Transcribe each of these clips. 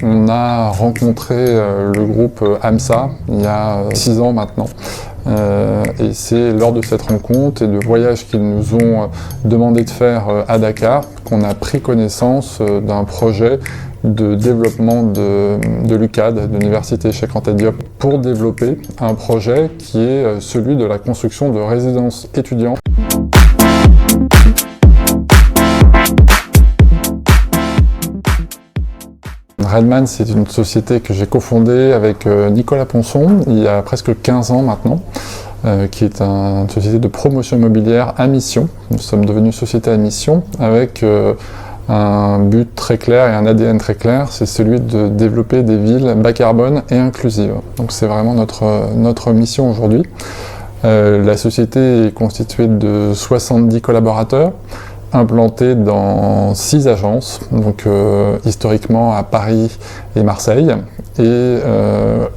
On a rencontré le groupe AMSA il y a 6 ans maintenant. Et c'est lors de cette rencontre et de voyages qu'ils nous ont demandé de faire à Dakar qu'on a pris connaissance d'un projet de développement de l'UCAD, de l'Université Cheikh Anta Diop, pour développer un projet qui est celui de la construction de résidences étudiantes. Redman, c'est une société que j'ai cofondée avec Nicolas Ponson il y a presque 15 ans maintenant, qui est une société de promotion immobilière à mission. Nous sommes devenus société à mission avec un but très clair et un ADN très clair, c'est celui de développer des villes bas carbone et inclusives. Donc c'est vraiment notre mission aujourd'hui. La société est constituée de 70 collaborateurs, implantés dans 6 agences, donc historiquement à Paris et Marseille, et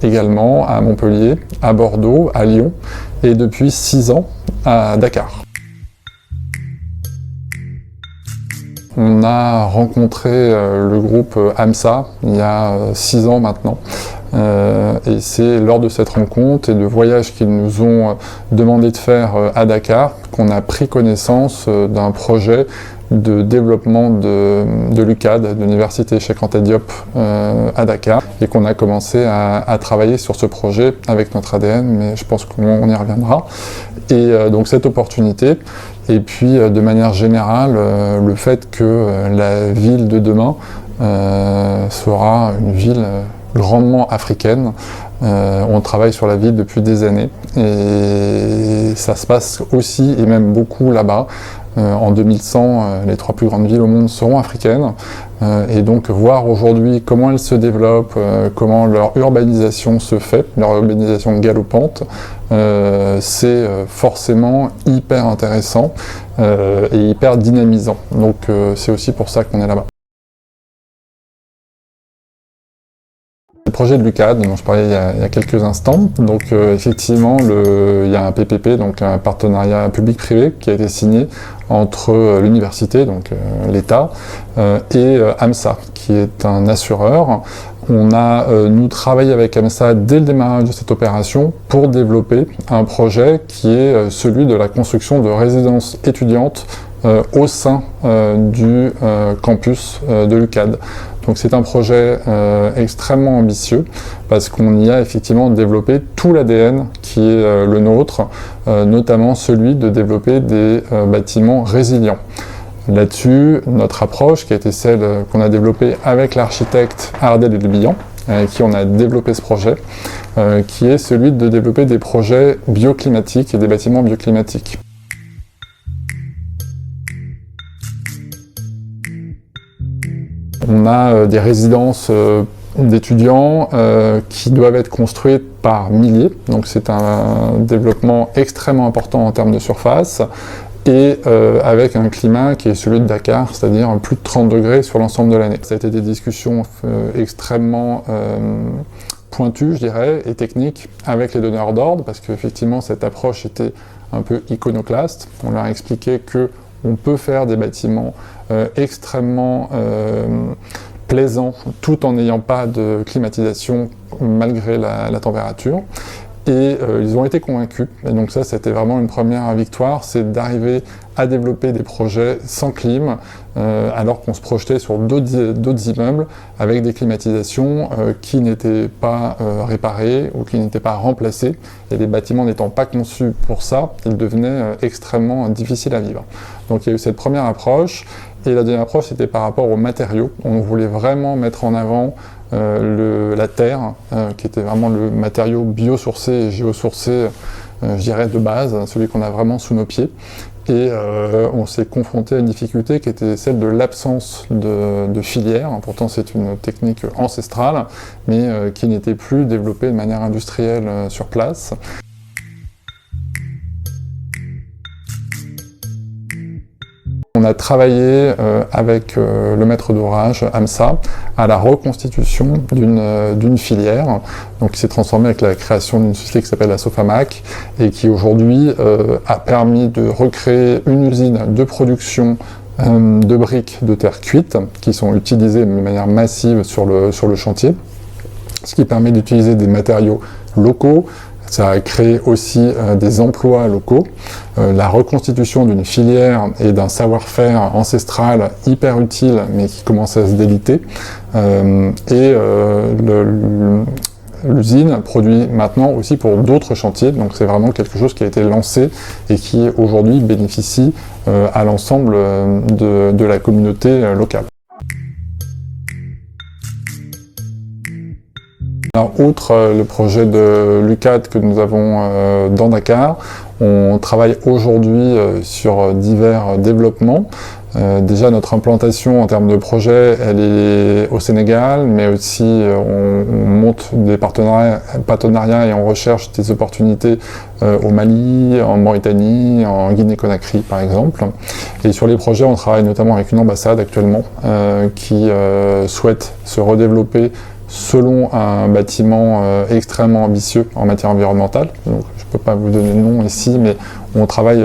également à Montpellier, à Bordeaux, à Lyon, et depuis 6 ans à Dakar. On a rencontré le groupe AMSA il y a 6 ans maintenant. Et c'est lors de cette rencontre et de voyages qu'ils nous ont demandé de faire à Dakar qu'on a pris connaissance d'un projet de développement de l'UCAD, de l'Université Cheikh Anta Diop à Dakar, et qu'on a commencé à travailler sur ce projet avec notre ADN, mais je pense qu'on y reviendra. Et donc cette opportunité, et puis de manière générale, le fait que la ville de demain sera une ville grandement africaine. On travaille sur la ville depuis des années et ça se passe aussi et même beaucoup là-bas. En 2100, les 3 plus grandes villes au monde seront africaines et donc voir aujourd'hui comment elles se développent, comment leur urbanisation se fait, leur urbanisation galopante, c'est forcément hyper intéressant et hyper dynamisant. Donc c'est aussi pour ça qu'on est là-bas. Le projet de l'UCAD, dont je parlais il y a quelques instants, donc effectivement il y a un PPP, donc un partenariat public-privé qui a été signé entre l'université, donc l'État, et AMSA, qui est un assureur. On a, nous, travaillé avec AMSA dès le démarrage de cette opération pour développer un projet qui est celui de la construction de résidences étudiantes au sein du campus de l'UCAD. Donc c'est un projet extrêmement ambitieux parce qu'on y a effectivement développé tout l'ADN qui est le nôtre, notamment celui de développer des bâtiments résilients. Là-dessus, notre approche, qui a été celle qu'on a développée avec l'architecte Ardel et Le Bihan, avec qui on a développé ce projet, qui est celui de développer des projets bioclimatiques et des bâtiments bioclimatiques. On a des résidences d'étudiants qui doivent être construites par milliers, donc c'est un développement extrêmement important en termes de surface, et avec un climat qui est celui de Dakar, c'est-à-dire plus de 30 degrés sur l'ensemble de l'année. Ça a été des discussions extrêmement pointues, je dirais, et techniques avec les donneurs d'ordre, parce qu'effectivement cette approche était un peu iconoclaste. On leur a expliqué que on peut faire des bâtiments extrêmement plaisants tout en n'ayant pas de climatisation malgré la température. Et ils ont été convaincus. Et donc ça, c'était vraiment une première victoire, c'est d'arriver à développer des projets sans clim, alors qu'on se projetait sur d'autres immeubles avec des climatisations qui n'étaient pas réparées ou qui n'étaient pas remplacées. Et les bâtiments n'étant pas conçus pour ça, ils devenaient extrêmement difficiles à vivre. Donc il y a eu cette première approche. Et la deuxième approche, c'était par rapport aux matériaux. On voulait vraiment mettre en avant la terre, qui était vraiment le matériau biosourcé et géosourcé, je dirais, de base, celui qu'on a vraiment sous nos pieds. Et on s'est confronté à une difficulté qui était celle de l'absence de filière. Pourtant, c'est une technique ancestrale, mais qui n'était plus développée de manière industrielle sur place. On a travaillé avec le maître d'ouvrage, AMSA, à la reconstitution d'une filière, donc qui s'est transformée avec la création d'une société qui s'appelle la Sofamac, et qui aujourd'hui a permis de recréer une usine de production de briques de terre cuite qui sont utilisées de manière massive sur le chantier, ce qui permet d'utiliser des matériaux locaux. Ça a créé aussi des emplois locaux, la reconstitution d'une filière et d'un savoir-faire ancestral hyper utile mais qui commence à se déliter. L'usine produit maintenant aussi pour d'autres chantiers, donc c'est vraiment quelque chose qui a été lancé et qui aujourd'hui bénéficie à l'ensemble de la communauté locale. Alors, outre le projet de l'UCAD que nous avons dans Dakar, on travaille aujourd'hui sur divers développements. Déjà, notre implantation en termes de projet, elle est au Sénégal, mais aussi on monte des partenariats et on recherche des opportunités au Mali, en Mauritanie, en Guinée-Conakry par exemple. Et sur les projets, on travaille notamment avec une ambassade actuellement qui souhaite se redévelopper selon un bâtiment extrêmement ambitieux en matière environnementale. Donc, je ne peux pas vous donner le nom ici, mais on travaille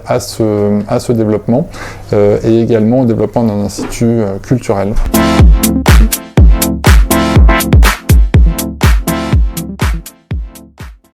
à ce développement et également au développement d'un institut culturel.